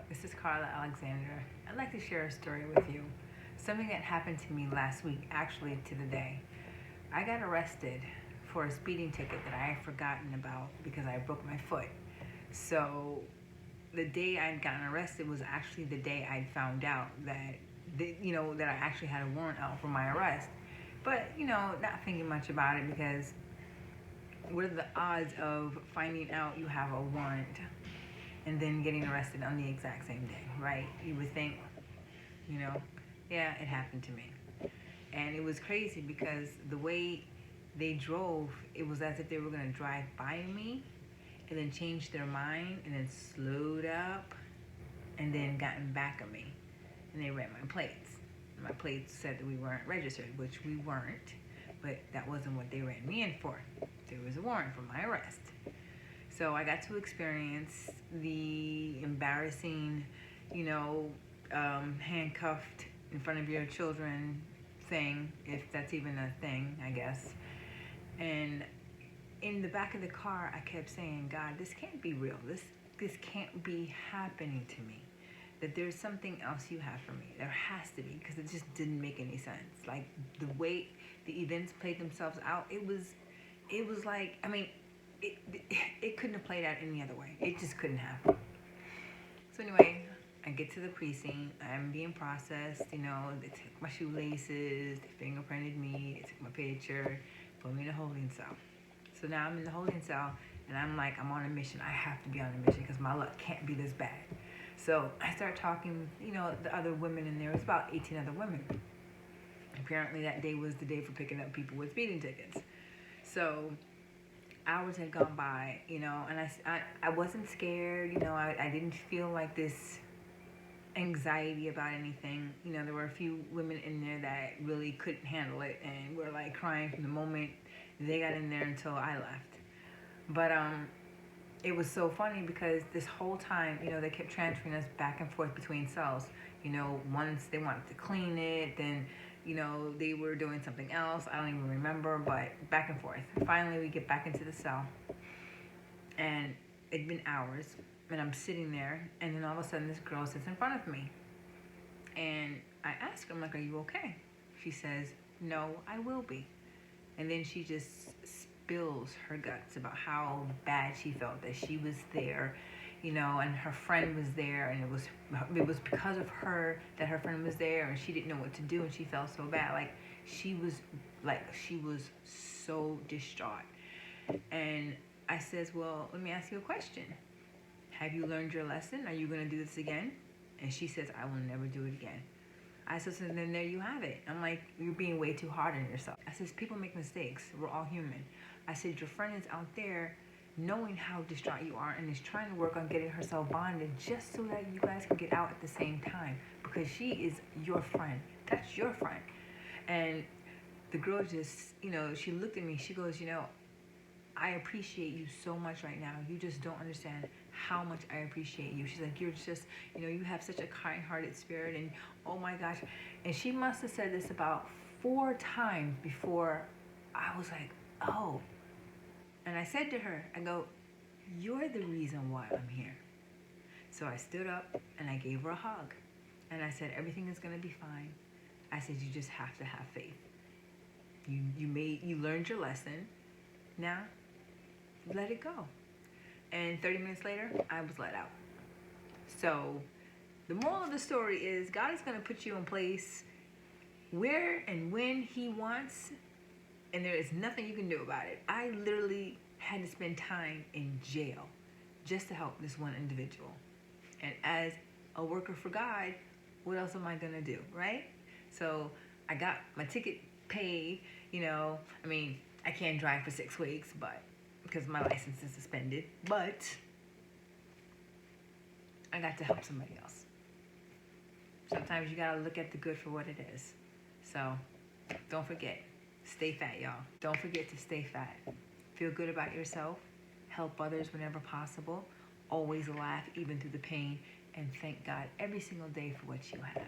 This is Carla Alexander. I'd like to share a story with you. Something that happened to me last week, actually to the day. I got arrested for a speeding ticket that I had forgotten about because I broke my foot. So the day I'd gotten arrested was actually the day I'd found out that I actually had a warrant out for my arrest. But, not thinking much about it because what are the odds of finding out you have a warrant and then getting arrested on the exact same day, right? You would think, you know, yeah, it happened to me. And it was crazy because the way they drove, it was as if they were going to drive by me and then change their mind and then slowed up and then gotten back at me. And they ran my plates. My plates said that we weren't registered, which we weren't, but that wasn't what they ran me in for. There was a warrant for my arrest. So I got to experience the embarrassing, handcuffed in front of your children thing, if that's even a thing, I guess. And in the back of the car, I kept saying, God, this can't be real. This can't be happening to me. That there's something else you have for me. There has to be, because it just didn't make any sense. Like the way the events played themselves out, it was like, it couldn't have played out any other way. It just couldn't happen. So anyway, I get to the precinct. I'm being processed. They took my shoelaces. They fingerprinted me. They took my picture. Put me in a holding cell. So now I'm in the holding cell, and I'm like, I'm on a mission. I have to be on a mission because my luck can't be this bad. So I start talking, the other women in there. It's about 18 other women. Apparently that day was the day for picking up people with speeding tickets. So hours had gone by, and I wasn't scared. I didn't feel like this anxiety about anything. There were a few women in there that really couldn't handle it and were like crying from the moment they got in there until I left. But it was so funny because this whole time, they kept transferring us back and forth between cells. Once they wanted to clean it, then they were doing something else. I don't even remember, but back and forth. Finally, we get back into the cell, and it'd been hours, and I'm sitting there, and then all of a sudden, this girl sits in front of me, and I ask her, I'm like, "Are you okay?" She says, "No, I will be," and then she just spills her guts about how bad she felt that she was there, and her friend was there, and it was because of her that her friend was there, and she didn't know what to do, and she felt so bad, she was so distraught. And I says, well, let me ask you a question. Have you learned your lesson? Are you going to do this again? And she says, I will never do it again. I said, so then there you have it. I'm like, you're being way too hard on yourself. I says, people make mistakes. We're all human. I said, your friend is out there knowing how distraught you are and is trying to work on getting herself bonded just so that you guys can get out at the same time, because she is your friend. That's your friend. And the girl just, she looked at me. She goes, I appreciate you so much right now. You just don't understand how much I appreciate you. She's like, you're just, you have such a kind-hearted spirit, and oh my gosh. And she must have said this about 4 times before I was like, oh. And I said to her, I go, you're the reason why I'm here. So I stood up and I gave her a hug. And I said, everything is going to be fine. I said, you just have to have faith. You learned your lesson. Now, let it go. And 30 minutes later, I was let out. So the moral of the story is God is going to put you in place where and when He wants, and there is nothing you can do about it. I literally had to spend time in jail just to help this one individual. And as a worker for God, what else am I going to do, right? So I got my ticket paid, I can't drive for 6 weeks, but because my license is suspended, but I got to help somebody else. Sometimes you gotta look at the good for what it is. So don't forget, stay fat, y'all. Don't forget to stay fat. Feel good about yourself. Help others whenever possible. Always laugh even through the pain, and thank God every single day for what you have.